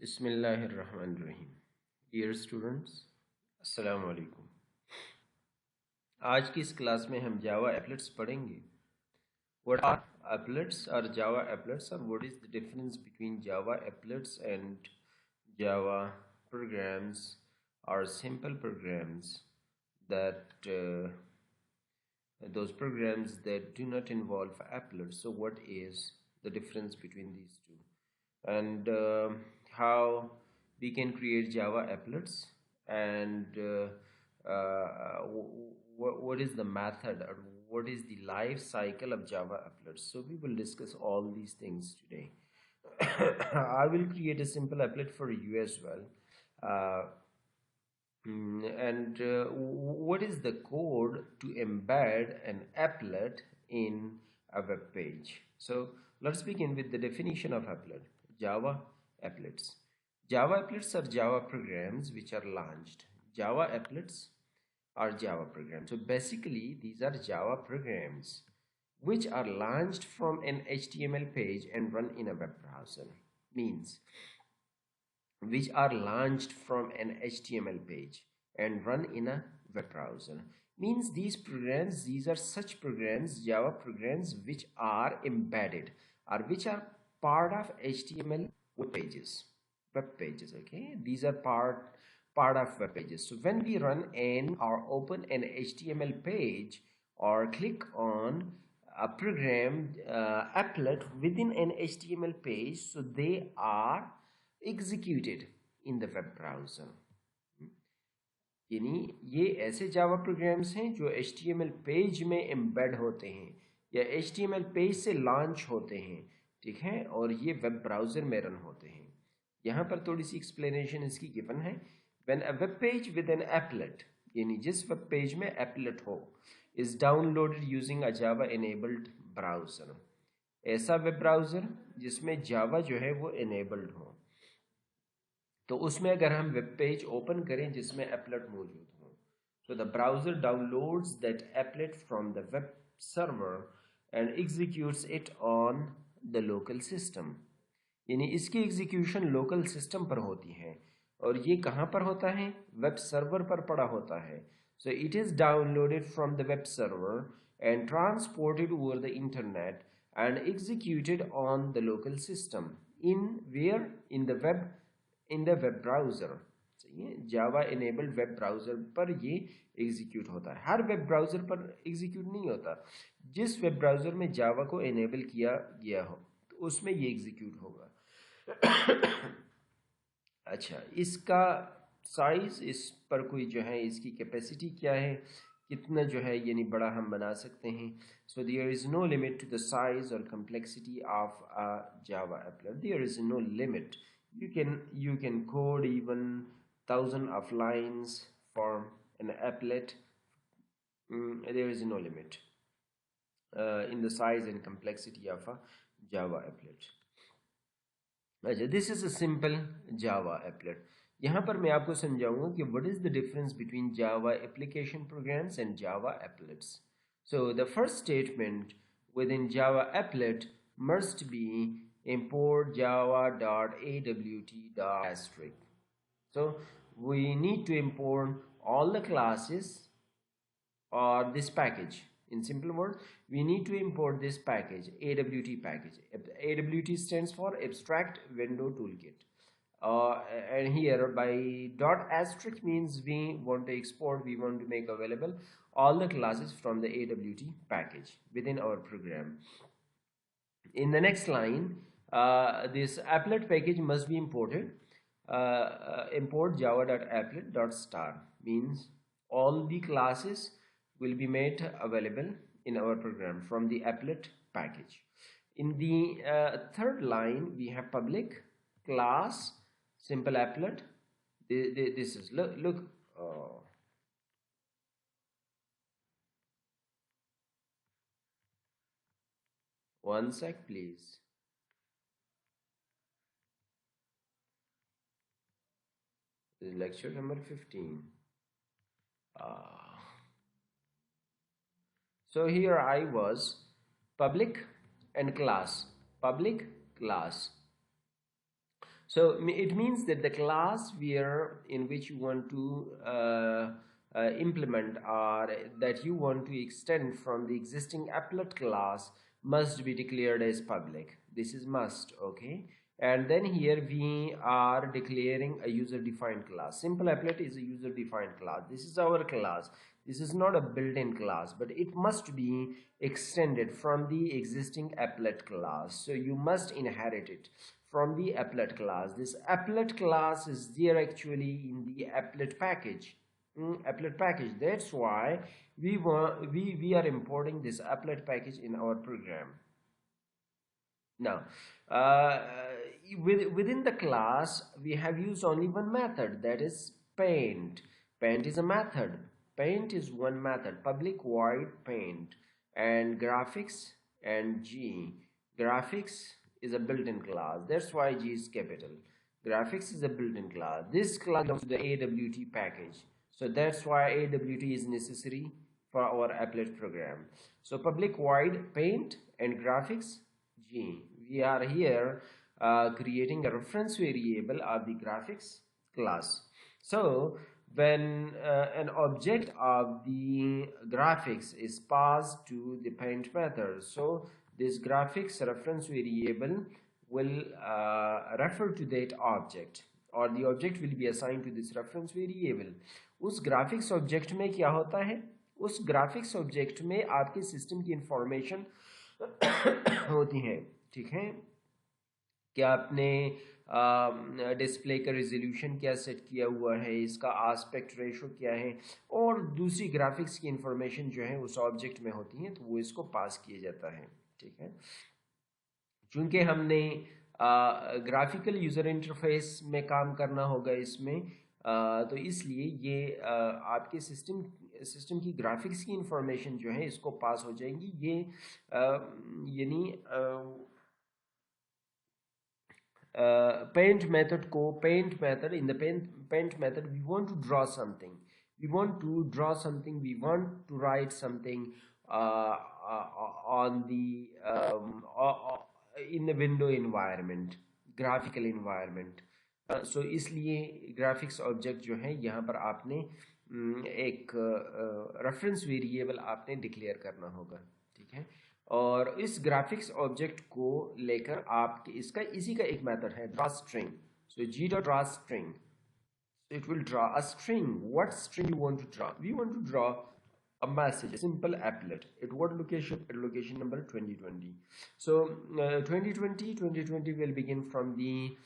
बिस्मिल्लाहिर्रहमानिर्रहीम। Dear students, अस्सलाम वालेकुम। आज की इस क्लास में हम जावा एप्लेट्स पढ़ेंगे। What are applets or Java applets, or what is the difference between Java applets and Java programs or simple programs, that those programs that do not involve applets. So what is the difference between these two, and how we can create Java applets, and what is the method, or what is the life cycle of Java applets. So we will discuss all these things today. I will create a simple applet for you as well. Uh, and what is the code to embed an applet in a web page? So let's begin with the definition of applet. Java applets. Java applets are Java programs which are launched. Java applets are Java programs. So basically, these are Java programs which are launched from an HTML page and run in a web browser. Means which are launched from an HTML page and run in a web browser. Means these are such programs, Java programs, which are embedded or which are part of HTML web pages. Okay, these are part of web pages. So when we run in or open an HTML page or click on a program applet within an HTML page, so they are executed in the web browser. यानी ये ऐसे जावा programmes हैं जो HTML page में embed होते हैं या HTML page से लॉन्च होते हैं, ठीक है, और ये वेब ब्राउज़र में रन होते हैं। यहाँ पर थोड़ी सी एक्सप्लेनेशन इसकी गिवन है। When a web page with an applet, यानी जिस वेब पेज में एप्लेट हो, is downloaded using a Java enabled browser, ऐसा वेब ब्राउज़र जिसमें जावा जो है वो इनेबल्ड हो, तो उसमें अगर हम वेब पेज ओपन करें जिसमें एप्लेट मौजूद हो, तो the browser downloads that applet from the web server and executes it on the local system. यानी इसकी एग्जीक्यूशन लोकल सिस्टम पर होती है, और ये कहाँ पर होता है? वेब सर्वर पर पड़ा होता है। So it is downloaded from the web server and transported over the internet and executed on the local system in where in the web browser. ये जावा इनेबल्ड वेब ब्राउज़र पर ये execute होता है। हर web browser पर execute नहीं होता। जिस web browser में जावा को इनेबल किया गया हो तो उसमें ये एग्जीक्यूट होगा। अच्छा, इसका साइज, इस पर कोई जो है इसकी कैपेसिटी क्या है, कितना जो है यानी बड़ा हम बना सकते हैं। So there is no limit to the size और complexity of a Java applet. There is no limit. You can code even thousand of lines for an applet. There is no limit in the size and complexity of a Java applet. अच्छा, this is a simple Java applet. यहाँ पर मैं आपको समझाऊंगा कि what is the difference between Java application programs and Java एप्लेट्स। So the first statement with in Java applet must be import java.awt.asterisk. So we need to import all the classes or this package. In simple words, we need to import this package, AWT package. AWT stands for Abstract Window Toolkit. And here by dot asterisk means we want to export, we want to make available all the classes from the AWT package within our program. In the next line, this applet package must be imported. Import java.applet.star means all the classes will be made available in our program from the applet package. In the third line, we have public class simple applet. This is look. One sec, please. This is lecture number 15. So here I was public and class, public class. So it means that the class where in which you want to implement or that you want to extend from the existing applet class must be declared as public. This is must, okay? And then here we are declaring a user defined class. Simple applet is a user defined class. This is our class. This is not a built-in class, but it must be extended from the existing applet class. So you must inherit it from the applet class. This applet class is there actually in the applet package. Applet package. That's why we are importing this applet package in our program. Now, uh, within the class, we have used only one method, that is paint. Paint is a method. Paint is one method, public void paint, and graphics and G. Graphics is a built-in class. That's why G is capital. Graphics is a built-in class. This class belongs to the AWT package. So that's why AWT is necessary for our applet program. So public void paint and graphics G. We are here creating a reference variable of the graphics class. So when an object of the graphics is passed to the paint method, so this graphics reference variable will refer to that object, और the object will be assigned to this reference variable. उस graphics object में क्या होता है? उस graphics object में आपके system की information होती हैं, ठीक है? क्या आपने डिस्प्ले का रेजोल्यूशन क्या सेट किया हुआ है, इसका आस्पेक्ट रेशो क्या है, और दूसरी ग्राफिक्स की इंफॉर्मेशन जो है उस ऑब्जेक्ट में होती हैं, तो वो इसको पास किया जाता है, ठीक है? चूंकि हमने ग्राफिकल यूज़र इंटरफेस में काम करना होगा इसमें, तो इसलिए ये आपके सिस्टम की ग्राफिक्स की इंफॉर्मेशन जो है इसको पास हो जाएंगी। ये यानी paint method को paint method in the paint method we want to draw something, we want to write something on the in the window environment, graphical environment. So इसलिए graphics object जो है यहाँ पर आपने एक reference variable आपने declare करना होगा, ठीक है? और इस ग्राफिक्स ऑब्जेक्ट को लेकर आप इसका इसी का एक मेथड है draw string. So G dot draw string, it will draw a string. What string you want to draw? We want to draw a message, a simple applet. At what location? At location number 2020. So 2020 will begin from the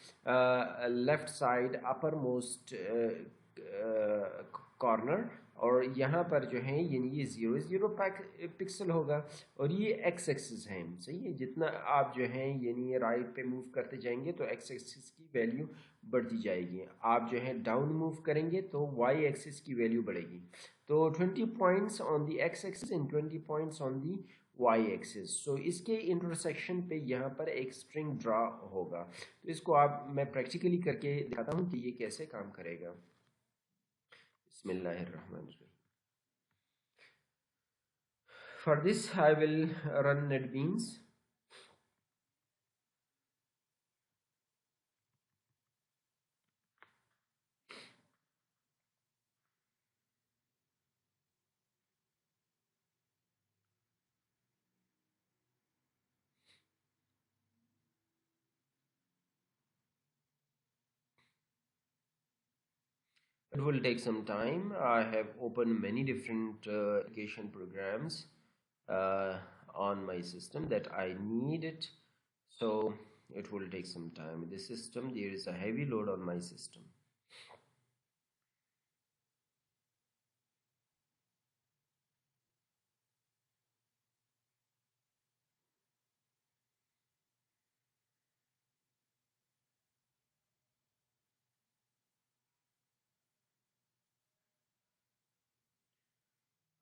left side uppermost corner, और यहाँ पर जो है यानी ये 0 pixel होगा, और ये एक्स एक्सिस है, सही है? जितना आप जो है यानी ये राइट पे मूव करते जाएंगे तो एक्स एक्सिस की वैल्यू बढ़ती जाएगी, आप जो है डाउन मूव करेंगे तो वाई एक्सिस की वैल्यू बढ़ेगी. तो 20 points on the X axis and 20 points on the Y axis. So इसके इंटरसेक्शन पे यहाँ पर एक स्ट्रिंग ड्रा होगा. तो इसको आप मैं प्रैक्टिकली करके दिखाता हूँ कि ये कैसे काम करेगा. Bismillahirrahmanirrahim. For this I will run NetBeans. It will take some time. I have opened many different application programs on my system that I need it, so it will take some time. In this system there is a heavy load on my system.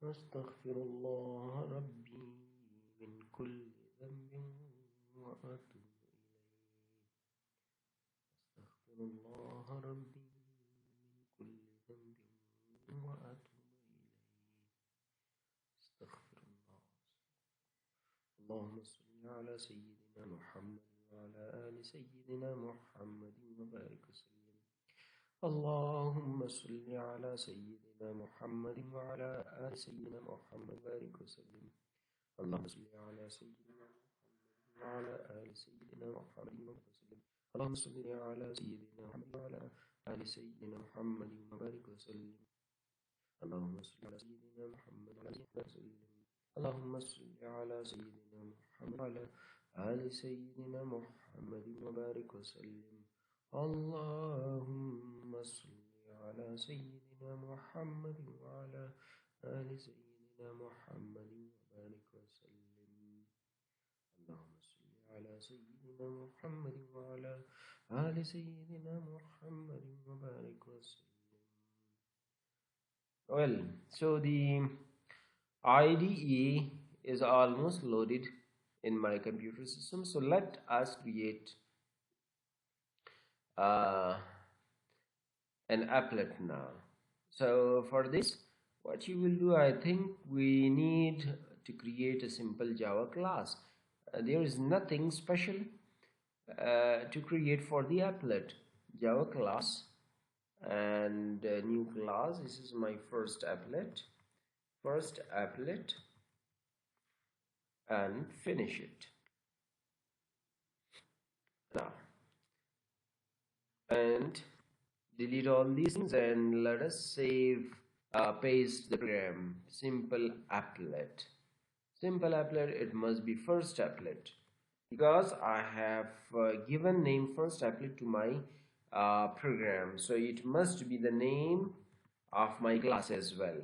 Astaghfirullah Rabbi min kulli dhanbin wa atubu ilayh. Astaghfirullah Rabbi min kulli dhanbin wa atubu ilayh. Astaghfirullah. Allahumma salli ala Sayyidina Muhammad. وعلى آل سيدنا محمد وبارك وسلم. اللهم صل على سيدنا محمد وعلى آل سيدنا محمد وبارك وسلم. اللهم صل على سيدنا محمد وعلى آل سيدنا محمد وبارك وسلم. اللهم صل على سيدنا محمد وعلى آل سيدنا محمد وبارك وسلم. اللهم صل على سيدنا محمد وعلى آل وسلم. اللهم صل على سيدنا محمد وعلى آل سيدنا محمد وبارك وسلم. اللهم صل على سيدنا محمد وعلى آل سيدنا محمد وبارك وسلم. اللهم صل على سيدنا محمد وعلى آل سيدنا محمد وبارك وسلم. Well, so the IDE is almost loaded in my computer system. So let us create uh, an applet now. So for this, what you will do, I think we need to create a simple Java class. There is nothing special to create for the applet. Java class and new class. This is my first applet and finish it now, and delete all these things and let us save, paste the program. Simple applet, it must be first applet, because I have given name first applet to my program, so it must be the name of my class as well.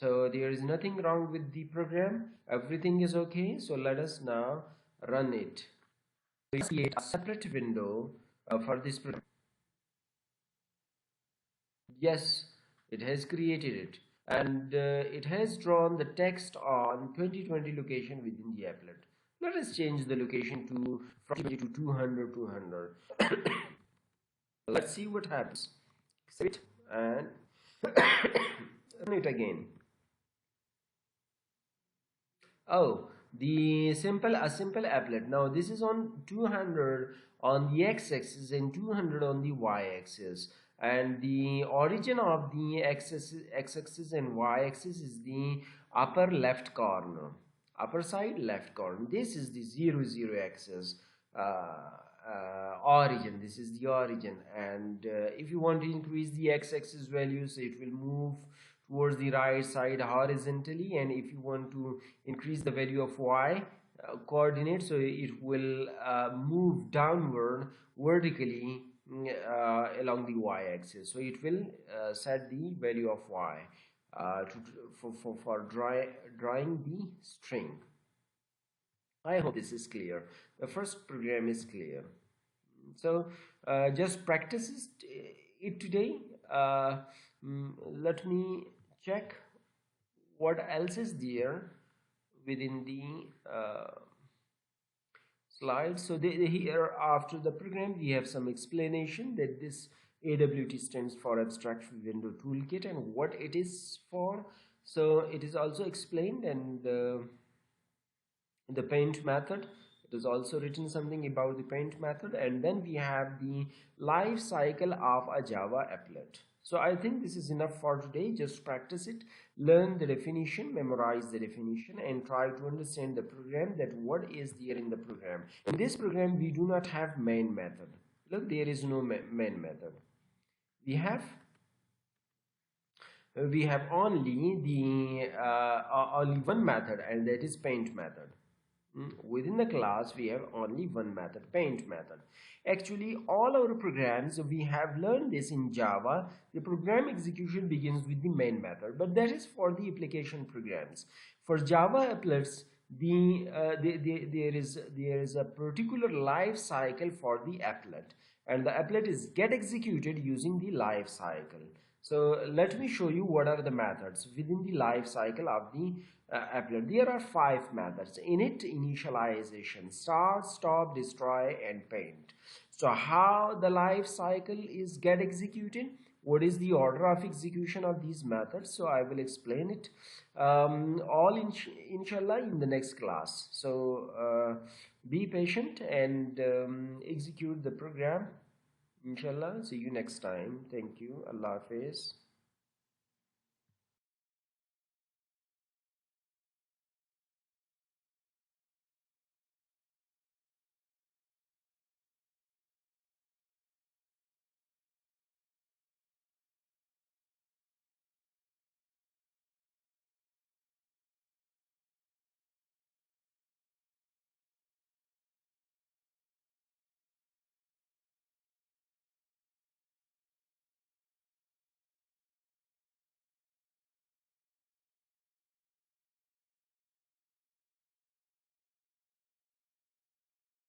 So there is nothing wrong with the program, everything is okay. So let us now run it. So create a separate window for this program. Yes, it has created it, and it has drawn the text on 2020 location within the applet. Let us change the location to from 20 to 200. Let's see what happens. Save it and run it again. Oh, a simple applet. Now this is on 200 on the x-axis and 200 on the y-axis, and the origin of the x-axis and y-axis is the upper left corner, upper side left corner. This is the 0 axis origin. This is the origin, and if you want to increase the x-axis value, so it will move towards the right side horizontally, and if you want to increase the value of y coordinate, so it will move downward vertically along the y-axis. So it will set the value of y for drawing the string. I hope this is clear. The first program is clear. So just practice it today. Let me check what else is there within the slides. So here after the program we have some explanation that this AWT stands for Abstract Window Toolkit and what it is for. So it is also explained, and the paint method, it is also written something about the paint method, and then we have the life cycle of a Java applet. So I think this is enough for today. Just practice it, learn the definition, memorize the definition, and try to understand the program, that what is there in the program. In this program we do not have main method. Look, there is no main method. We have only the only one method, and that is paint method. Within the class we have only one method, paint method. Actually all our programs, we have learned this in Java. The program execution begins with the main method, but that is for the application programs. For Java applets, there is a particular life cycle for the applet, and the applet is get executed using the life cycle. So let me show you what are the methods within the life cycle of the applet. There are 5 methods. Init, initialization, start, stop, destroy, and paint. So how the life cycle is get executed, what is the order of execution of these methods, so I will explain it all inshallah in the next class. So Be patient and execute the program. Inshallah, see you next time. Thank you. Allah Hafiz.